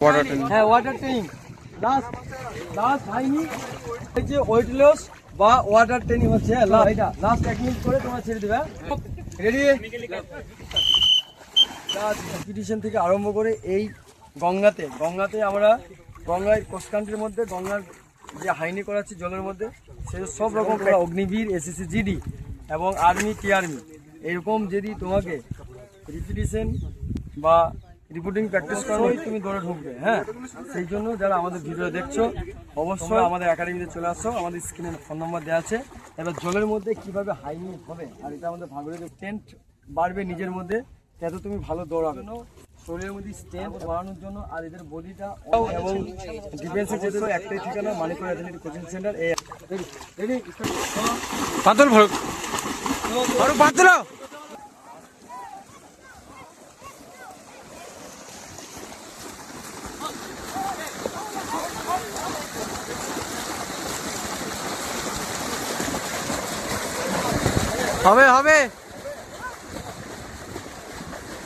Water training, হ্যাঁ water training last হয়নি, এই যে ওয়েট লস বা ওয়াটার ট্রেনিং হচ্ছে এটা লাস্ট 1 মিনিট করে তোমরা ছেড়ে দেবে। রেডি? কম্পিটিশন থেকে আরম্ভ করে এই গঙ্গাতে আমরা গঙ্গায় ক্রস কান্ট্রির মধ্যে গঙ্গার যে হাইনি করাচ্ছি জলের মধ্যে, সে সব রকম অগ্নিবীর, এসএসসি জিডি এবং আর্মি টিআর্মি এরকম যদি তোমাকে রিপিটিশন বা রিপোর্টিং প্র্যাকটিস করোই তুমি দৌড়ে ঢুকবে। হ্যাঁ, সেই জন্য যারা আমাদের ভিডিও দেখছো অবশ্যই আমাদের একাডেমিতে চলে আসো, আমাদের স্ক্রিনে ফোন নম্বর দেওয়া আছে। এবার জলের মধ্যে কিভাবে হাইনি হবে আর এটা আমাদের ভাগরে টেন্ট বাড়বে নিজের মধ্যে, তত তুমি ভালো দৌড়াবে। শরীরের মধ্যে স্ট্রেংথ বাড়ানোর জন্য আর এদের বডিটা এবং ডিফেন্সে যেতে একটাই ঠিকানা Manikpur athletic coaching centre. Ready? পাতল ভরুক পাতল। হবে হবে।